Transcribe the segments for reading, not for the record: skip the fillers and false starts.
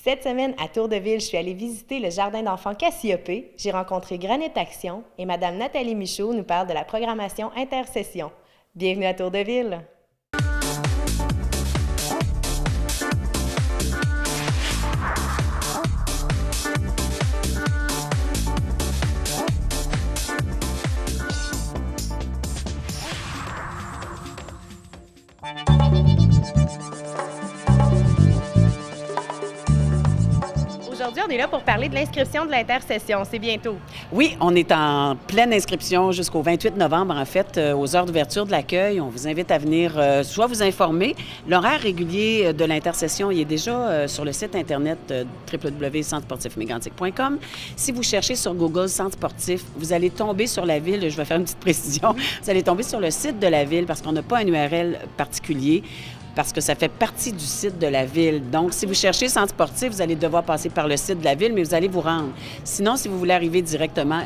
Cette semaine, à Tour-de-Ville, je suis allée visiter le jardin d'enfants Cassiopée. J'ai rencontré Granite Action et Mme Nathalie Michaud nous parle de la programmation Intersession. Bienvenue à Tour-de-Ville! Aujourd'hui, on est là pour parler de l'inscription de l'intersession. C'est bientôt. Oui, on est en pleine inscription jusqu'au 28 novembre, en fait, aux heures d'ouverture de l'accueil. On vous invite à venir soit vous informer. L'horaire régulier de l'intersession, il est déjà sur le site Internet www.centresportifmégantic.com. Si vous cherchez sur Google Centre sportif, vous allez tomber sur la ville. Je vais faire une petite précision. Vous allez tomber sur le site de la ville parce qu'on n'a pas un URL particulier, parce que ça fait partie du site de la ville. Donc, si vous cherchez centre sportif, vous allez devoir passer par le site de la ville, mais vous allez vous rendre. Sinon, si vous voulez arriver directement,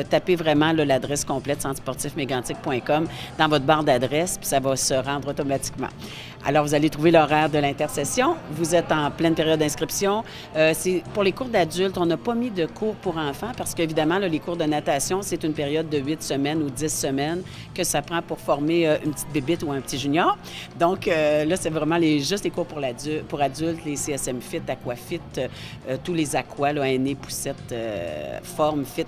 tapez vraiment là, l'adresse complète centresportifmégantic.com dans votre barre d'adresse, puis ça va se rendre automatiquement. Alors, vous allez trouver l'horaire de l'intersession. Vous êtes en pleine période d'inscription. C'est pour les cours d'adultes, on n'a pas mis de cours pour enfants parce qu'évidemment, là, les cours de natation, c'est une période de 8 semaines ou 10 semaines que ça prend pour former une petite bébite ou un petit junior. Donc, là, c'est vraiment juste les cours pour adultes, les CSM Fit, Aquafit, tous les aquas, là, aînés, poussettes, forme, fit,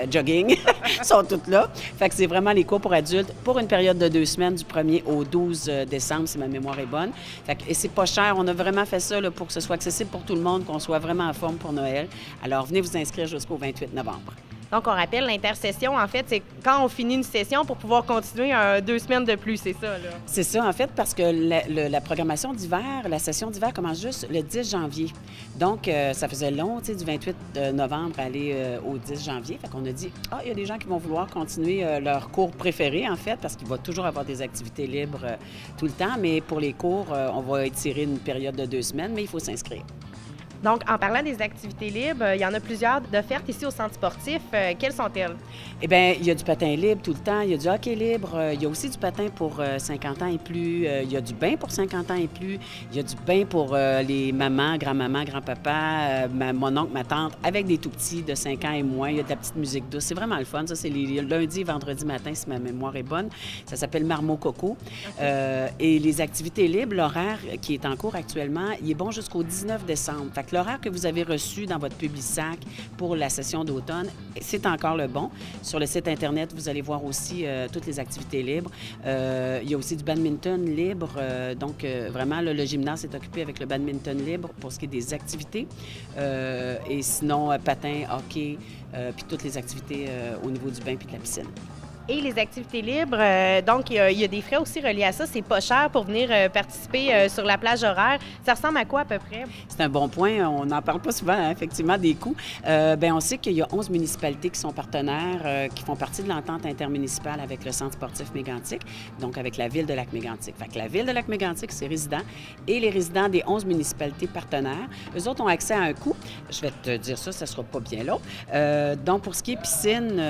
jogging, sont toutes là. Fait que c'est vraiment les cours pour adultes pour une période de 2 semaines, du 1er au 12 décembre, si ma mémoire est bonne. Fait que, et c'est pas cher. On a vraiment fait ça là, pour que ce soit accessible pour tout le monde, qu'on soit vraiment en forme pour Noël. Alors, venez vous inscrire jusqu'au 28 novembre. Donc, on rappelle, l'intersession, en fait, c'est quand on finit une session pour pouvoir continuer 2 semaines de plus, c'est ça, là? C'est ça, en fait, parce que la programmation d'hiver, la session d'hiver commence juste le 10 janvier. Donc, ça faisait long, tu sais, du 28 novembre aller au 10 janvier. Fait qu'on a dit, il y a des gens qui vont vouloir continuer leur cours préféré, en fait, parce qu'il va toujours avoir des activités libres tout le temps. Mais pour les cours, on va étirer une période de 2 semaines, mais il faut s'inscrire. Donc, en parlant des activités libres, il y en a plusieurs d'offertes ici au centre sportif. Quelles sont-elles? Eh bien, il y a du patin libre tout le temps, il y a du hockey libre, il y a aussi du patin pour 50 ans et plus, il y a du bain pour 50 ans et plus, il y a du bain pour les mamans, grand-maman, grand-papa, mon oncle, ma tante, avec des tout-petits de 5 ans et moins. Il y a de la petite musique douce. C'est vraiment le fun. Ça, c'est les lundis et vendredis matin, si ma mémoire est bonne. Ça s'appelle Marmot Coco. Okay. Et les activités libres, l'horaire qui est en cours actuellement, il est bon jusqu'au 19 décembre. Fait que l'horaire que vous avez reçu dans votre Publisac pour la session d'automne, c'est encore le bon. Sur le site Internet, vous allez voir aussi toutes les activités libres. Il y a aussi du badminton libre. Donc, vraiment, là, le gymnase est occupé avec le badminton libre pour ce qui est des activités. Et sinon, patin, hockey, puis toutes les activités au niveau du bain puis de la piscine. Et les activités libres, donc il y a des frais aussi reliés à ça. C'est pas cher pour venir participer sur la plage horaire. Ça ressemble à quoi à peu près? C'est un bon point. On n'en parle pas souvent, hein, effectivement, des coûts. On sait qu'il y a 11 municipalités qui sont partenaires, qui font partie de l'entente intermunicipale avec le Centre sportif Mégantic, donc avec la Ville de Lac-Mégantic. Fait que la Ville de Lac-Mégantic, c'est résidents, et les résidents des 11 municipalités partenaires, eux autres ont accès à un coût. Je vais te dire ça sera pas bien long. Donc, pour ce qui est piscine,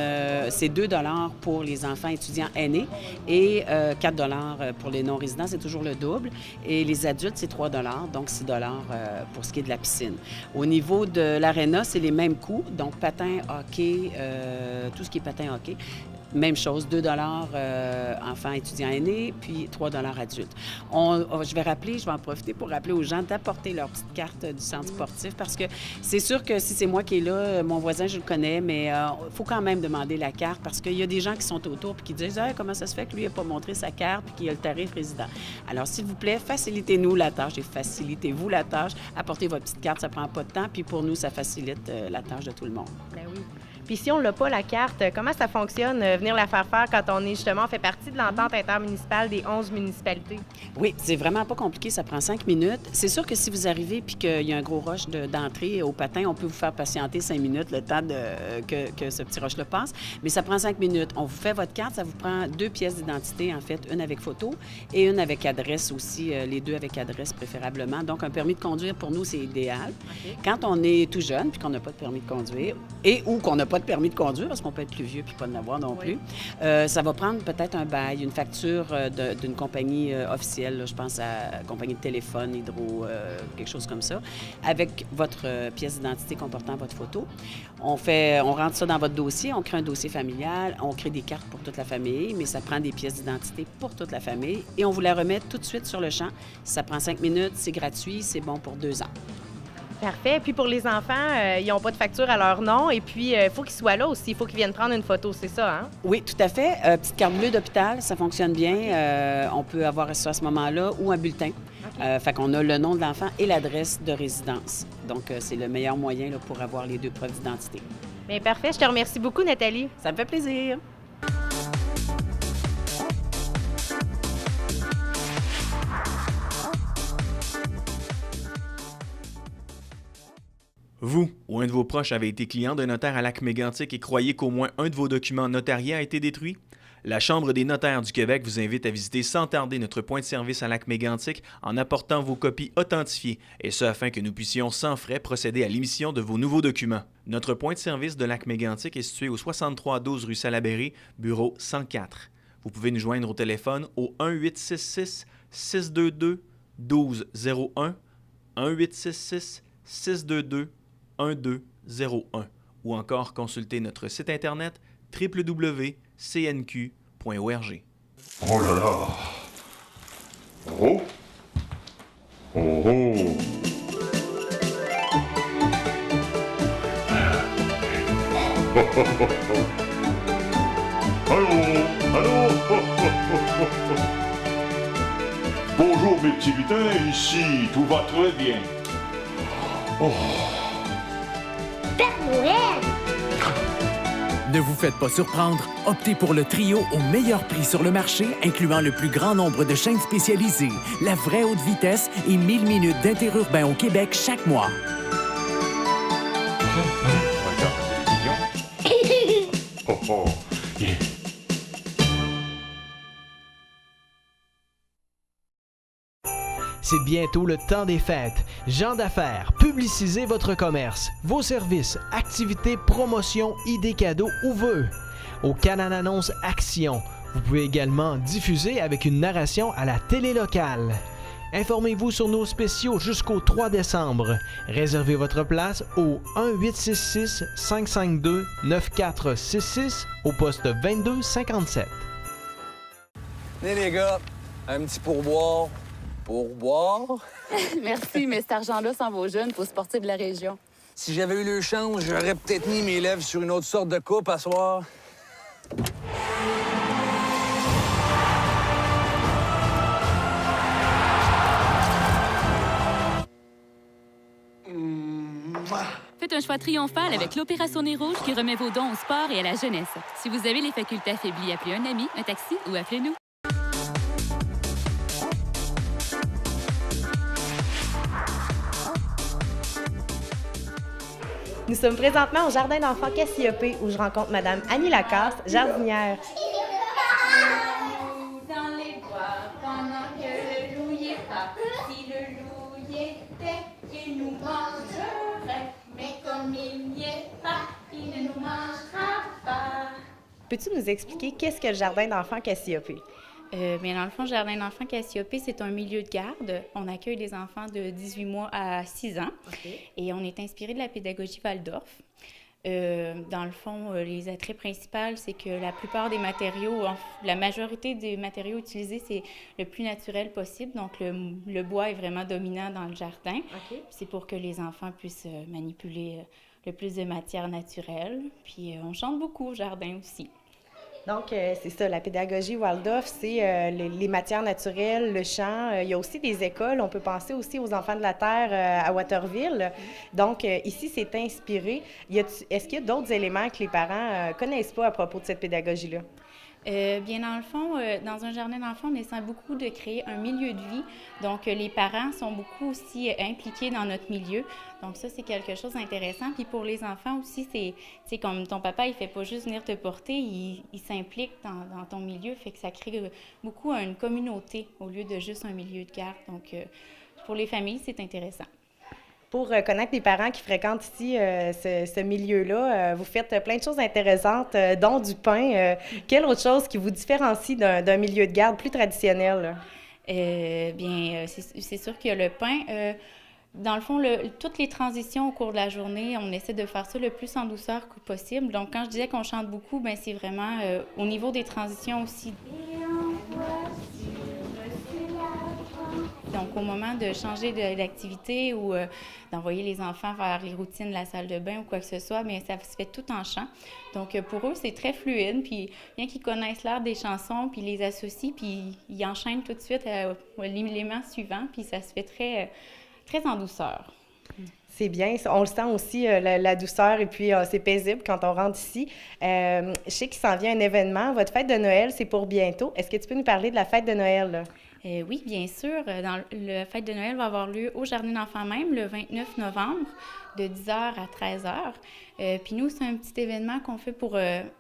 c'est 2 $ pour les enfants étudiants aînés et 4 $ pour les non-résidents, c'est toujours le double. Et les adultes, c'est 3 $, donc 6 $ pour ce qui est de la piscine. Au niveau de l'aréna, c'est les mêmes coûts, donc patin, hockey, tout ce qui est patin, hockey. Même chose, 2 $ enfants étudiants aînés, puis 3 $ adultes. Je vais en profiter pour rappeler aux gens d'apporter leur petite carte du centre sportif parce que c'est sûr que si c'est moi qui est là, mon voisin, je le connais, mais il faut quand même demander la carte parce qu'il y a des gens qui sont autour et qui disent « comment ça se fait que lui n'a pas montré sa carte et qu'il a le tarif résident? » Alors, s'il vous plaît, facilitez-nous la tâche et facilitez-vous la tâche. Apportez votre petite carte, ça ne prend pas de temps, puis pour nous, ça facilite la tâche de tout le monde. Ben oui. Puis si on n'a pas la carte, comment ça fonctionne, venir la faire quand on fait partie de l'entente intermunicipale des 11 municipalités? Oui, c'est vraiment pas compliqué, ça prend 5 minutes. C'est sûr que si vous arrivez puis qu'il y a un gros rush d'entrée au patin, on peut vous faire patienter 5 minutes, le temps que ce petit rush-là passe, mais ça prend 5 minutes. On vous fait votre carte, ça vous prend 2 pièces d'identité, en fait, une avec photo et une avec adresse aussi, les 2 avec adresse préférablement. Donc, un permis de conduire, pour nous, c'est idéal. Okay. Quand on est tout jeune puis qu'on n'a pas de permis de conduire et ou qu'on n'a pas pas de permis de conduire parce qu'on peut être plus vieux puis pas en avoir non plus. Ça va prendre peut-être un bail, une facture d'une compagnie officielle, là, je pense à la compagnie de téléphone, Hydro, quelque chose comme ça, avec votre pièce d'identité comportant votre photo. On rentre ça dans votre dossier, on crée un dossier familial, on crée des cartes pour toute la famille, mais ça prend des pièces d'identité pour toute la famille et on vous la remet tout de suite sur le champ. Ça prend 5 minutes, c'est gratuit, c'est bon pour 2 ans. Parfait. Puis pour les enfants, ils n'ont pas de facture à leur nom. Et puis, il faut qu'ils soient là aussi. Il faut qu'ils viennent prendre une photo, c'est ça, hein? Oui, tout à fait. Petite carte bleue d'hôpital, ça fonctionne bien. On peut avoir ça à ce moment-là ou un bulletin. Fait qu'on a le nom de l'enfant et l'adresse de résidence. Donc, c'est le meilleur moyen là, pour avoir les 2 preuves d'identité. Bien, parfait. Je te remercie beaucoup, Nathalie. Ça me fait plaisir. Vous ou un de vos proches avez été client d'un notaire à Lac-Mégantic et croyez qu'au moins un de vos documents notariés a été détruit? La Chambre des notaires du Québec vous invite à visiter sans tarder notre point de service à Lac-Mégantic en apportant vos copies authentifiées, et ce afin que nous puissions sans frais procéder à l'émission de vos nouveaux documents. Notre point de service de Lac-Mégantic est situé au 6312 rue Salaberry, bureau 104. Vous pouvez nous joindre au téléphone au 1-866-622-1201, 1-866-622-1201 ou encore consulter notre site internet www.cnq.org. Oh là là! Oh! Oh oh! Allô? Allô? Bonjour mes petits lutins, ici tout va très bien. Oh! Père Noël! Ne vous faites pas surprendre, optez pour le trio au meilleur prix sur le marché, incluant le plus grand nombre de chaînes spécialisées, la vraie haute vitesse et 1000 minutes d'interurbain au Québec chaque mois. Regarde la télévision. Oh oh! Yeah. C'est bientôt le temps des fêtes. Gens d'affaires, publicisez votre commerce, vos services, activités, promotions, idées cadeaux ou vœux. Au Canal Annonce Action, vous pouvez également diffuser avec une narration à la télé locale. Informez-vous sur nos spéciaux jusqu'au 3 décembre. Réservez votre place au 1-866-552-9466 au poste 2257. Venez les gars, un petit pourboire. Pourboire? Merci, mais cet argent-là s'en va aux jeunes, aux sportifs de la région. Si j'avais eu le chance, j'aurais peut-être mis mes lèvres sur une autre sorte de coupe à soir. Faites un choix triomphal avec l'Opération Nez Rouge qui remet vos dons au sport et à la jeunesse. Si vous avez les facultés affaiblies, appelez un ami, un taxi ou appelez-nous. Nous sommes présentement au Jardin d'enfants Cassiopée où je rencontre Madame Annie Lacasse, jardinière. Dans les bois, pendant que le loup y est pas. Si le loup y était, il nous mangerait. Mais comme il n'y est pas, il ne nous mangera pas. Peux-tu nous expliquer qu'est-ce que le Jardin d'enfants Cassiopée? Bien, dans le fond, le Jardin d'enfants Cassiopée, c'est un milieu de garde. On accueille des enfants de 18 mois à 6 ans. Okay. Et on est inspiré de la pédagogie Waldorf. Dans le fond, les attraits principaux, c'est que la plupart des matériaux, la majorité des matériaux utilisés, c'est le plus naturel possible. Donc, le bois est vraiment dominant dans le jardin. Okay. C'est pour que les enfants puissent manipuler le plus de matière naturelle. Puis, on chante beaucoup au jardin aussi. Donc, c'est ça, la pédagogie Waldorf, c'est les matières naturelles, le chant. Il y a aussi des écoles. On peut penser aussi aux Enfants de la Terre à Waterville. Donc, ici, c'est inspiré. Est-ce qu'il y a d'autres éléments que les parents connaissent pas à propos de cette pédagogie-là? Bien, dans le fond, dans un jardin d'enfants, on essaie beaucoup de créer un milieu de vie. Donc, les parents sont beaucoup aussi impliqués dans notre milieu. Donc, ça, c'est quelque chose d'intéressant. Puis pour les enfants aussi, c'est comme ton papa, il fait pas juste venir te porter, il s'implique dans ton milieu. Fait que ça crée beaucoup une communauté au lieu de juste un milieu de garde. Donc, pour les familles, c'est intéressant. pour connaître les parents qui fréquentent ici ce milieu-là. Vous faites plein de choses intéressantes, dont du pain. Quelle autre chose qui vous différencie d'un milieu de garde plus traditionnel? C'est sûr qu'il y a le pain. Dans le fond, toutes les transitions au cours de la journée, on essaie de faire ça le plus en douceur que possible. Donc, quand je disais qu'on chante beaucoup, bien, c'est vraiment au niveau des transitions aussi. Donc, au moment de changer d'activité ou d'envoyer les enfants vers les routines de la salle de bain ou quoi que ce soit, bien, ça se fait tout en chant. Donc, pour eux, c'est très fluide. Puis, bien qu'ils connaissent l'art des chansons, puis les associent, puis ils enchaînent tout de suite à l'élément suivant, puis ça se fait très en douceur. C'est bien. On le sent aussi, la douceur, et puis c'est paisible quand on rentre ici. Je sais qu'il s'en vient un événement. Votre fête de Noël, c'est pour bientôt. Est-ce que tu peux nous parler de la fête de Noël, là? Oui, bien sûr. La fête de Noël va avoir lieu au Jardin d'enfants même le 29 novembre de 10h à 13h. Puis nous, c'est un petit événement qu'on fait pour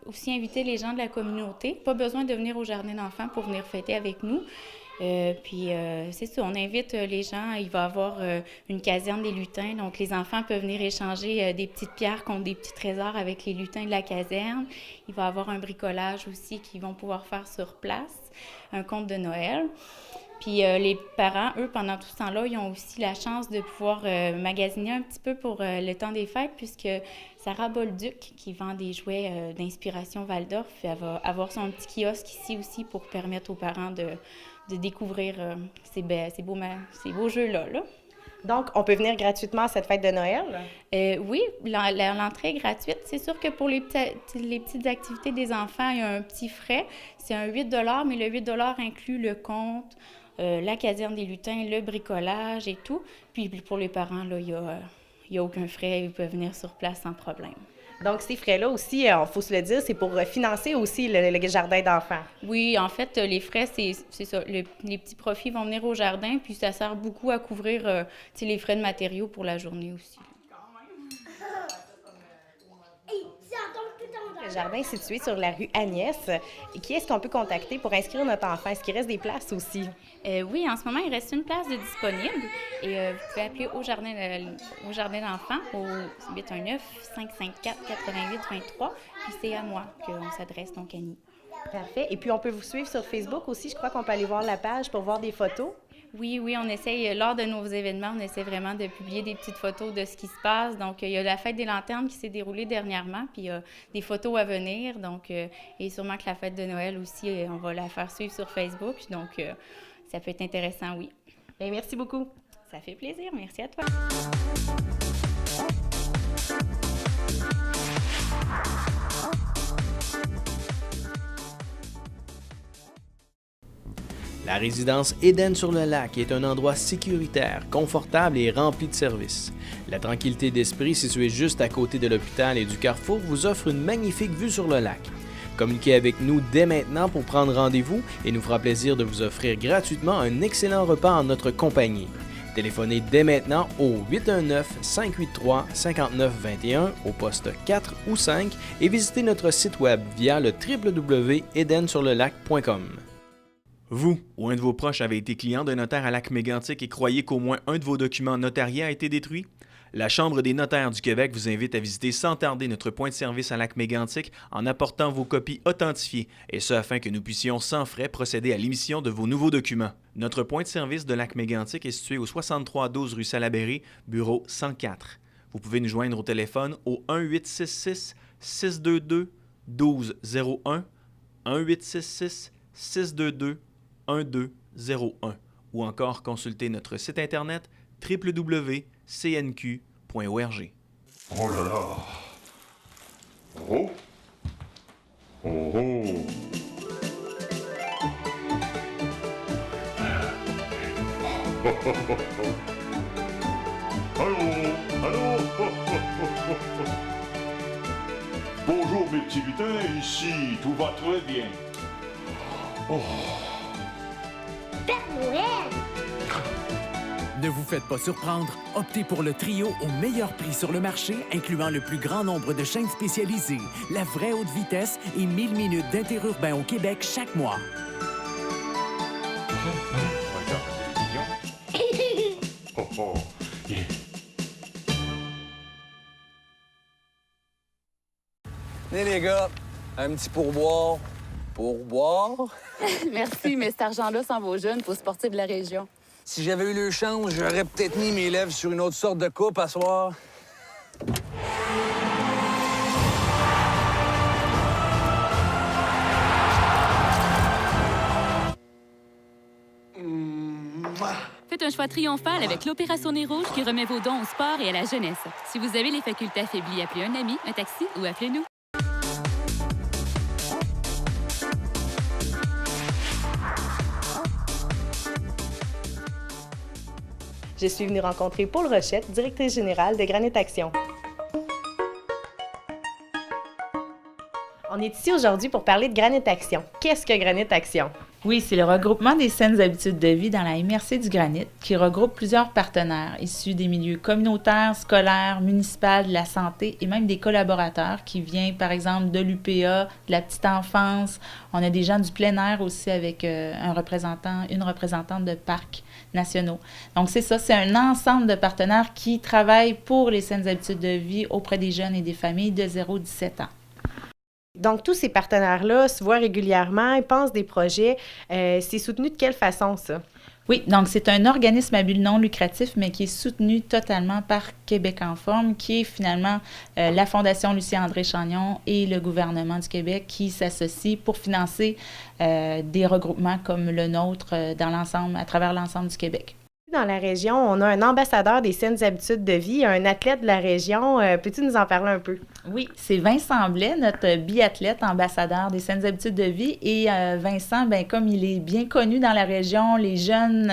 aussi inviter les gens de la communauté. Pas besoin de venir au Jardin d'enfants pour venir fêter avec nous. C'est ça, on invite les gens. Il va y avoir une caserne des lutins. Donc, les enfants peuvent venir échanger des petites pierres contre des petits trésors avec les lutins de la caserne. Il va y avoir un bricolage aussi qu'ils vont pouvoir faire sur place, un conte de Noël. Puis les parents, eux, pendant tout ce temps-là, ils ont aussi la chance de pouvoir magasiner un petit peu pour le temps des fêtes, puisque Sarah Bolduc, qui vend des jouets d'inspiration Waldorf, elle va avoir son petit kiosque ici aussi pour permettre aux parents de découvrir ces beaux jeux-là. Donc, on peut venir gratuitement à cette fête de Noël? Oui, l'entrée est gratuite. C'est sûr que pour les petites activités des enfants, il y a un petit frais. C'est un 8 $, mais le 8 $ inclut le compte, la caserne des lutins, le bricolage et tout. Puis pour les parents, là, il y a aucun frais. Ils peuvent venir sur place sans problème. Donc, ces frais-là aussi, il faut se le dire, c'est pour financer aussi le jardin d'enfants. Oui, en fait, les frais, c'est ça. Les petits profits vont venir au jardin, puis ça sert beaucoup à couvrir les frais de matériaux pour la journée aussi. Le jardin est situé sur la rue Agnès. Qui est-ce qu'on peut contacter pour inscrire notre enfant? Est-ce qu'il reste des places aussi? Oui, en ce moment, il reste une place de disponible. Et vous pouvez appeler au jardin d'enfants au 819-554-8823. Puis c'est à moi qu'on s'adresse, donc Annie. Parfait. Et puis, on peut vous suivre sur Facebook aussi. Je crois qu'on peut aller voir la page pour voir des photos. Oui, on essaye, lors de nos événements, on essaie vraiment de publier des petites photos de ce qui se passe. Donc, il y a la fête des lanternes qui s'est déroulée dernièrement, puis il y a des photos à venir. Donc, et sûrement que la fête de Noël aussi, on va la faire suivre sur Facebook. Donc, ça peut être intéressant, oui. Bien, merci beaucoup. Ça fait plaisir. Merci à toi. La résidence Éden-sur-le-Lac est un endroit sécuritaire, confortable et rempli de services. La tranquillité d'esprit située juste à côté de l'hôpital et du carrefour vous offre une magnifique vue sur le lac. Communiquez avec nous dès maintenant pour prendre rendez-vous et nous fera plaisir de vous offrir gratuitement un excellent repas en notre compagnie. Téléphonez dès maintenant au 819-583-5921 au poste 4 ou 5 et visitez notre site web via le www.edensurlelac.com. Vous ou un de vos proches avez été client d'un notaire à Lac-Mégantic et croyez qu'au moins un de vos documents notariés a été détruit? La Chambre des notaires du Québec vous invite à visiter sans tarder notre point de service à Lac-Mégantic en apportant vos copies authentifiées, et ce afin que nous puissions sans frais procéder à l'émission de vos nouveaux documents. Notre point de service de Lac-Mégantic est situé au 6312 rue Salaberry, bureau 104. Vous pouvez nous joindre au téléphone au 1-866-622-1201, 1-866-622-1201 ou encore consulter notre site internet www.cnq.org. Oh là là! Oh! Oh oh! Allô? Allô? Bonjour mes petits lutins, ici tout va très bien. Oh! Père Noël! Ne vous faites pas surprendre, optez pour le trio au meilleur prix sur le marché, incluant le plus grand nombre de chaînes spécialisées, la vraie haute vitesse et 1000 minutes d'interurbain au Québec chaque mois. Oh oh! Venez, les gars, un petit pourboire. Pourboire? Merci, mais cet argent-là s'en va aux jeunes pour sportifs de la région. Si j'avais eu le chance, j'aurais peut-être mis mes lèvres sur une autre sorte de coupe à soir. Faites un choix triomphal avec l'Opération Nez Rouge qui remet vos dons au sport et à la jeunesse. Si vous avez les facultés affaiblies, appelez un ami, un taxi ou appelez-nous. Je suis venue rencontrer Paul Rochette, directrice générale de Granite Action. On est ici aujourd'hui pour parler de Granite Action. Qu'est-ce que Granite Action? Oui, c'est le regroupement des saines habitudes de vie dans la MRC du Granit qui regroupe plusieurs partenaires issus des milieux communautaires, scolaires, municipaux, de la santé et même des collaborateurs qui viennent par exemple de l'UPA, de la petite enfance. On a des gens du plein air aussi avec une représentante de parcs nationaux. Donc c'est ça, c'est un ensemble de partenaires qui travaillent pour les saines habitudes de vie auprès des jeunes et des familles de 0 à 17 ans. Donc, tous ces partenaires-là se voient régulièrement, ils pensent des projets. C'est soutenu de quelle façon, ça? Oui, donc c'est un organisme à but non lucratif, mais qui est soutenu totalement par Québec en forme, qui est finalement la Fondation Lucien-André Chagnon et le gouvernement du Québec qui s'associent pour financer des regroupements comme le nôtre à travers l'ensemble du Québec. Dans la région, on a un ambassadeur des saines habitudes de vie, un athlète de la région. Peux-tu nous en parler un peu? Oui, c'est Vincent Blais, notre biathlète ambassadeur des saines habitudes de vie. Et Vincent, bien, comme il est bien connu dans la région, les jeunes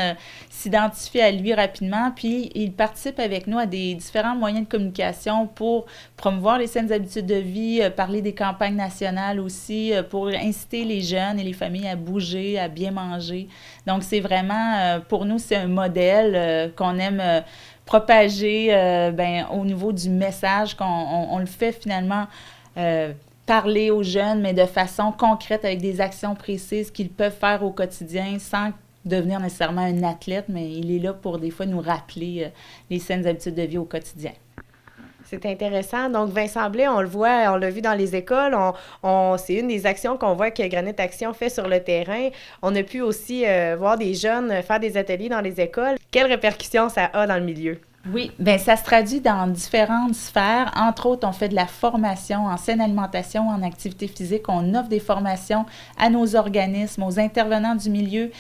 s'identifient à lui rapidement, puis il participe avec nous à des différents moyens de communication pour promouvoir les saines habitudes de vie, parler des campagnes nationales aussi, pour inciter les jeunes et les familles à bouger, à bien manger. Donc, c'est vraiment, pour nous, c'est un modèle qu'on aime propager au niveau du message, qu'on le fait finalement parler aux jeunes, mais de façon concrète avec des actions précises qu'ils peuvent faire au quotidien sans devenir nécessairement un athlète, mais il est là pour des fois nous rappeler les saines habitudes de vie au quotidien. C'est intéressant. Donc, Vincent Blais, on le voit, on l'a vu dans les écoles. C'est une des actions qu'on voit que Granite Action fait sur le terrain. On a pu aussi voir des jeunes faire des ateliers dans les écoles. Quelles répercussions ça a dans le milieu? Oui, bien, ça se traduit dans différentes sphères. Entre autres, on fait de la formation en saine alimentation, en activité physique. On offre des formations à nos organismes, aux intervenants du milieu.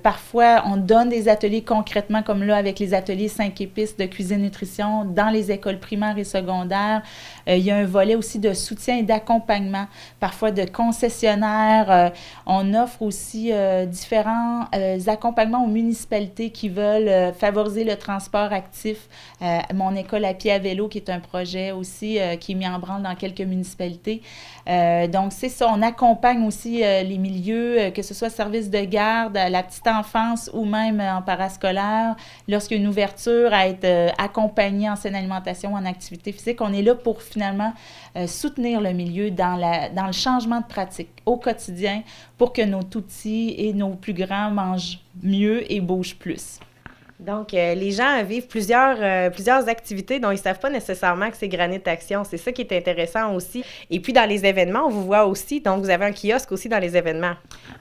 Parfois, on donne des ateliers concrètement, comme là, avec les ateliers 5 épices de cuisine-nutrition dans les écoles primaires et secondaires. Il y a un volet aussi de soutien et d'accompagnement, parfois de concessionnaires. On offre aussi différents accompagnements aux municipalités qui veulent favoriser le transport actif. Mon école à pied à vélo, qui est un projet aussi qui est mis en branle dans quelques municipalités. Donc, c'est ça. On accompagne aussi les milieux, que ce soit service de garde, la petite enfance ou même en parascolaire. Lorsqu'il y a une ouverture à être accompagné en saine alimentation ou en activité physique, on est là pour finalement soutenir le milieu dans le changement de pratique au quotidien pour que nos tout-petits et nos plus grands mangent mieux et bougent plus. Donc, les gens vivent plusieurs activités dont ils ne savent pas nécessairement que c'est Granite Action. C'est ça qui est intéressant aussi. Et puis, dans les événements, on vous voit aussi. Donc, vous avez un kiosque aussi dans les événements.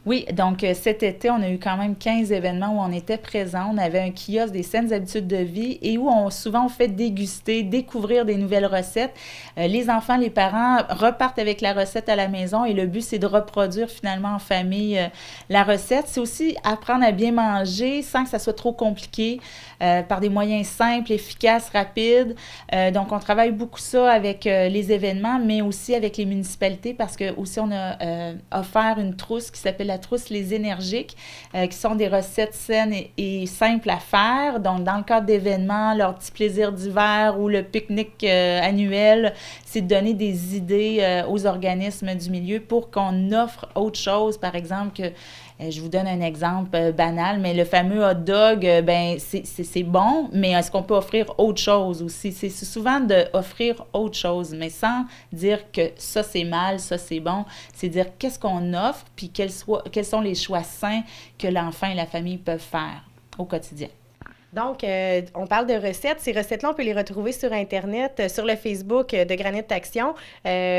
Oui, donc cet été, on a eu quand même 15 événements où on était présents. On avait un kiosque des saines habitudes de vie et où souvent on fait déguster, découvrir des nouvelles recettes. Les enfants, les parents repartent avec la recette à la maison et le but, c'est de reproduire finalement en famille la recette. C'est aussi apprendre à bien manger sans que ça soit trop compliqué. Par des moyens simples, efficaces, rapides. Donc, on travaille beaucoup ça avec les événements, mais aussi avec les municipalités parce que aussi on a offert une trousse qui s'appelle la trousse Les Énergiques, qui sont des recettes saines et simples à faire. Donc, dans le cadre d'événements, leur petit plaisir d'hiver ou le pique-nique annuel, c'est de donner des idées aux organismes du milieu pour qu'on offre autre chose, par exemple, que je vous donne un exemple banal, mais le fameux hot dog, c'est bon, mais est-ce qu'on peut offrir autre chose aussi? C'est souvent d'offrir autre chose, mais sans dire que ça, c'est mal, ça, c'est bon. C'est dire qu'est-ce qu'on offre, puis quels sont les choix sains que l'enfant et la famille peuvent faire au quotidien. Donc, on parle de recettes. Ces recettes-là, on peut les retrouver sur Internet, sur le Facebook de Granit Action.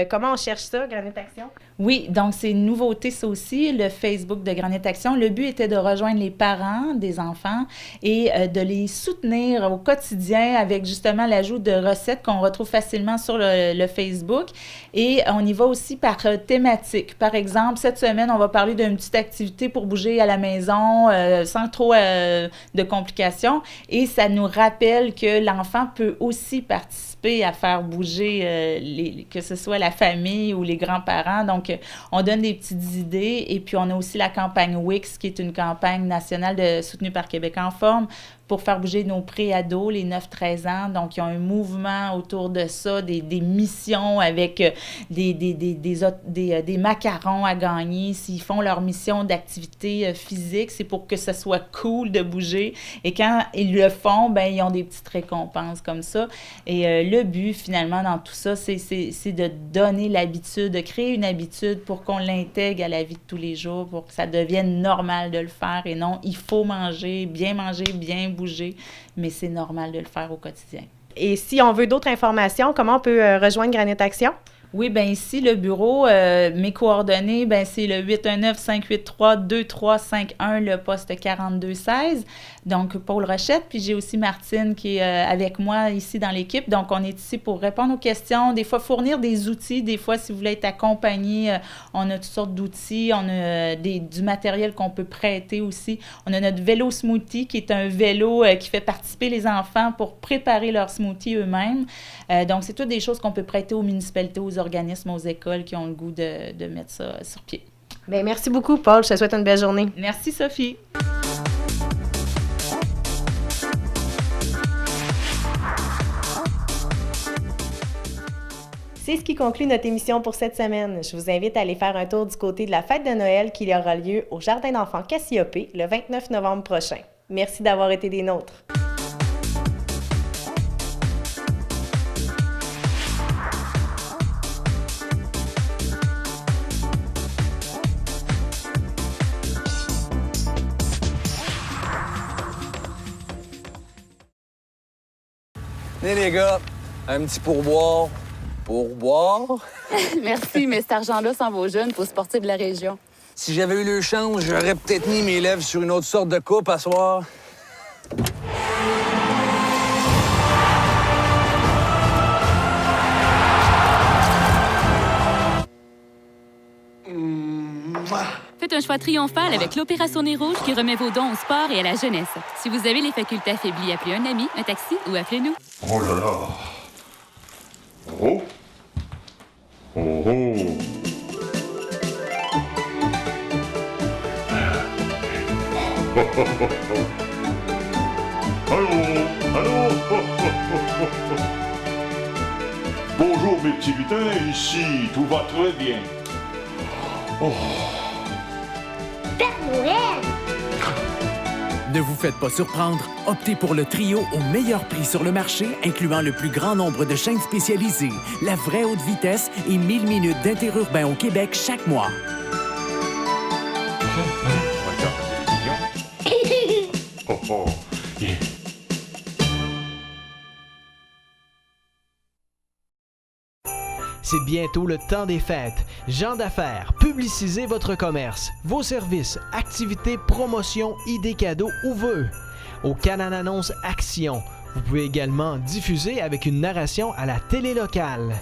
Comment on cherche ça, Granit Action? Oui, donc c'est une nouveauté, ça aussi, le Facebook de Granit Action. Le but était de rejoindre les parents des enfants et de les soutenir au quotidien avec justement l'ajout de recettes qu'on retrouve facilement sur le Facebook. Et on y va aussi par thématique. Par exemple, cette semaine, on va parler d'une petite activité pour bouger à la maison sans trop de complications. Et ça nous rappelle que l'enfant peut aussi participer à faire bouger que ce soit la famille ou les grands-parents. Donc, on donne des petites idées. Et puis, on a aussi la campagne WIX, qui est une campagne nationale soutenue par Québec en forme, pour faire bouger nos pré-ados, les 9-13 ans. Donc, il y a un mouvement autour de ça, des missions avec des macarons à gagner. S'ils font leur mission d'activité physique, c'est pour que ce soit cool de bouger. Et quand ils le font, ben ils ont des petites récompenses comme ça. Et le but, finalement, dans tout ça, c'est de donner l'habitude, de créer une habitude pour qu'on l'intègre à la vie de tous les jours, pour que ça devienne normal de le faire. Et non, il faut manger, bien bouger, mais c'est normal de le faire au quotidien. Et si on veut d'autres informations, comment on peut rejoindre Granit Action? Oui, bien ici, le bureau, mes coordonnées, bien c'est le 819-583-2351, le poste 4216, donc Paul Rochette. Puis j'ai aussi Martine qui est avec moi ici dans l'équipe. Donc, on est ici pour répondre aux questions, des fois fournir des outils, des fois, si vous voulez être accompagné, on a toutes sortes d'outils, on a du matériel qu'on peut prêter aussi. On a notre vélo smoothie qui est un vélo qui fait participer les enfants pour préparer leur smoothie eux-mêmes. Donc, c'est toutes des choses qu'on peut prêter aux municipalités, aux organismes, aux écoles qui ont le goût de mettre ça sur pied. Bien, merci beaucoup, Paul. Je te souhaite une belle journée. Merci, Sophie. C'est ce qui conclut notre émission pour cette semaine. Je vous invite à aller faire un tour du côté de la fête de Noël qui aura lieu au Jardin d'enfants Cassiopée le 29 novembre prochain. Merci d'avoir été des nôtres. Venez, les gars, un petit pourboire. Pourboire? Merci, mais cet argent-là s'en va aux jeunes pour sportifs de la région. Si j'avais eu le chance, j'aurais peut-être mis mes lèvres sur une autre sorte de coupe à soir. Faites un choix triomphal avec l'Opération Nez Rouge qui remet vos dons au sport et à la jeunesse. Si vous avez les facultés affaiblies, appelez un ami, un taxi ou appelez-nous. Oh là là! Oh! Oh oh! Allô? Allô? Bonjour mes petits lutins, ici tout va très bien. Oh! Père Noël! Ne vous faites pas surprendre, optez pour le trio au meilleur prix sur le marché, incluant le plus grand nombre de chaînes spécialisées, la vraie haute vitesse et 1000 minutes d'interurbain au Québec chaque mois. Oh oh! Yeah. C'est bientôt le temps des fêtes. Gens d'affaires, publicisez votre commerce, vos services, activités, promotions, idées cadeaux ou vœux. Au Canal Annonce Action, vous pouvez également diffuser avec une narration à la télé locale.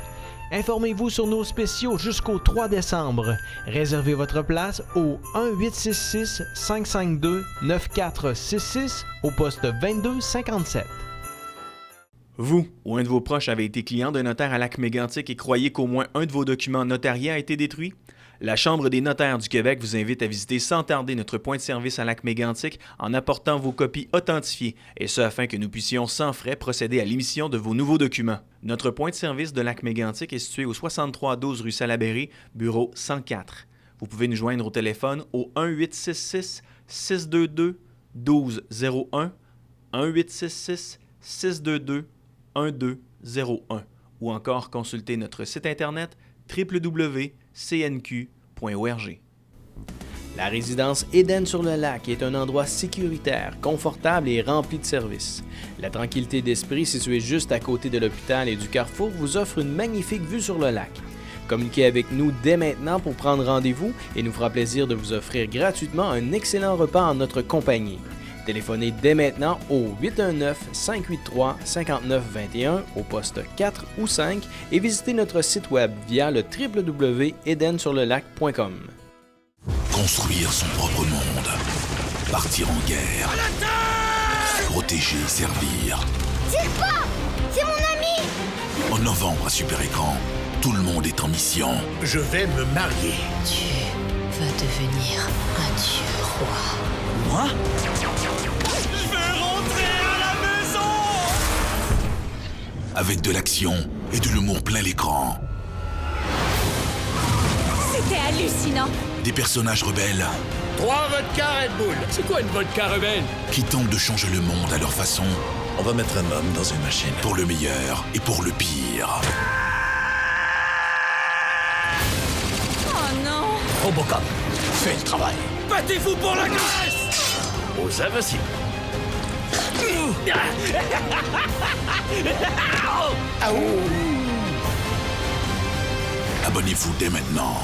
Informez-vous sur nos spéciaux jusqu'au 3 décembre. Réservez votre place au 1-866-552-9466 au poste 2257. Vous ou un de vos proches avez été client d'un notaire à Lac-Mégantic et croyez qu'au moins un de vos documents notariés a été détruit? La Chambre des notaires du Québec vous invite à visiter sans tarder notre point de service à Lac-Mégantic en apportant vos copies authentifiées, et ce afin que nous puissions sans frais procéder à l'émission de vos nouveaux documents. Notre point de service de Lac-Mégantic est situé au 6312 rue Salaberry, bureau 104. Vous pouvez nous joindre au téléphone au 1-866-622-1201, 1-866-622-1201 ou encore consulter notre site internet www.cnq.org. La résidence Éden-sur-le-Lac est un endroit sécuritaire, confortable et rempli de services. La tranquillité d'esprit, située juste à côté de l'hôpital et du carrefour, vous offre une magnifique vue sur le lac. Communiquez avec nous dès maintenant pour prendre rendez-vous et nous fera plaisir de vous offrir gratuitement un excellent repas en notre compagnie. Téléphonez dès maintenant au 819-583-5921 au poste 4 ou 5 et visitez notre site web via le www.edensurlelac.com. Construire son propre monde. Partir en guerre. Protéger et servir. Tire pas! C'est mon ami! En novembre à Super Écran, tout le monde est en mission. Je vais me marier. Tu vas devenir un dieu roi. Moi? Je veux rentrer à la maison! Avec de l'action et de l'humour plein l'écran. C'était hallucinant. Des personnages rebelles 3 vodka Red Bull. C'est quoi une vodka rebelle? qui tentent de changer le monde à leur façon. On va mettre un homme dans une machine. Pour le meilleur et pour le pire. Oh non! Robocop, fais le travail. Battez-vous pour la Grèce! Aux invincibles. Abonnez-vous dès maintenant.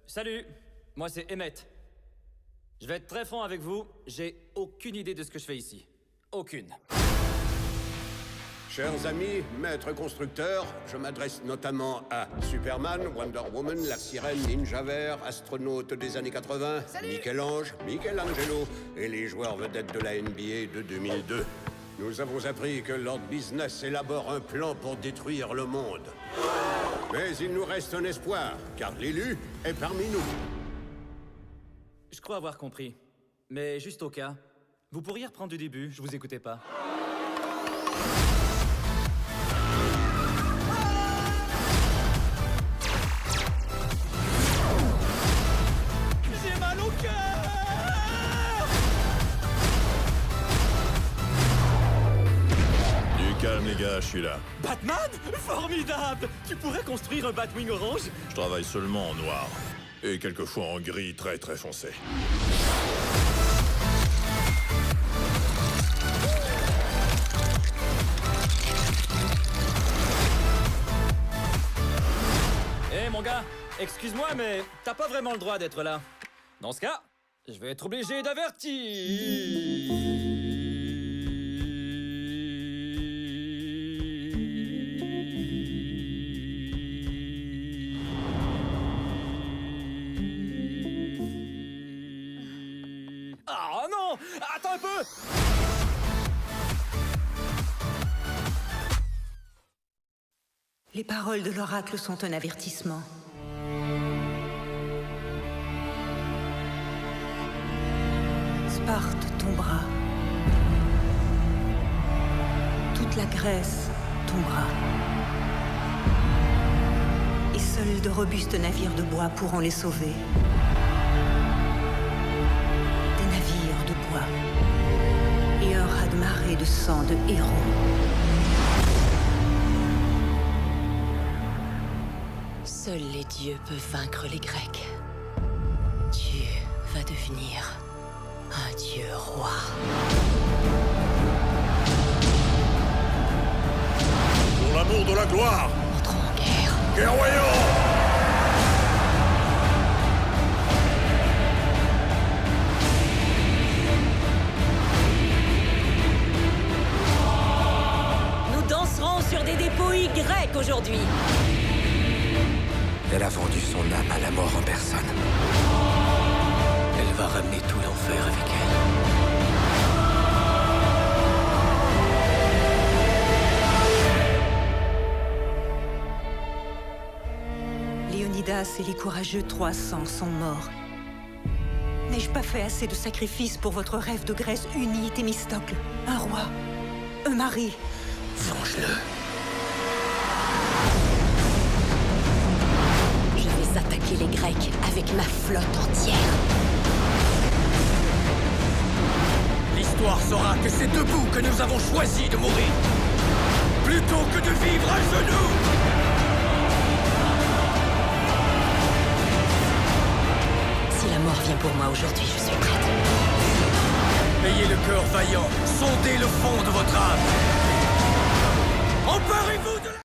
Salut, moi c'est Emmett. Je vais être très franc avec vous, j'ai aucune idée de ce que je fais ici. Aucune. Chers amis, maîtres constructeurs, je m'adresse notamment à Superman, Wonder Woman, la Sirène, Ninja Vert, astronaute des années 80, Michel-Ange, Michelangelo et les joueurs vedettes de la NBA de 2002. Nous avons appris que Lord Business élabore un plan pour détruire le monde. Mais il nous reste un espoir, car l'élu est parmi nous. Je crois avoir compris. Mais juste au cas, vous pourriez reprendre du début, je vous écoutais pas. J'ai mal au cœur! Du calme les gars, je suis là. Batman? Formidable! Tu pourrais construire un Batwing orange? Je travaille seulement en noir. Et quelquefois en gris très très foncé. Hé mon gars, excuse-moi mais t'as pas vraiment le droit d'être là. Dans ce cas, je vais être obligé d'avertir. Ah non! Attends un peu! Les paroles de l'oracle sont un avertissement. Sparte tombera. Toute la Grèce tombera. Et seuls de robustes navires de bois pourront les sauver. Des navires de bois. Et un raz-de-marée de sang de héros. Seuls les dieux peuvent vaincre les Grecs. Tu vas devenir un dieu roi. Pour l'amour de la gloire! Entrons en guerre. Guerroyons! Nous danserons sur des dépôts grecs aujourd'hui. Elle a vendu son âme à la mort en personne. Elle va ramener tout l'enfer avec elle. Léonidas et les courageux 300 sont morts. N'ai-je pas fait assez de sacrifices pour votre rêve de Grèce unie, Thémistocle? Un roi, un mari. Venge-le. Je vais attaquer les Grecs avec ma flotte entière. L'histoire saura que c'est debout que nous avons choisi de mourir, plutôt que de vivre à genoux. Si la mort vient pour moi aujourd'hui, je suis prête. Ayez le cœur vaillant, sondez le fond de votre âme.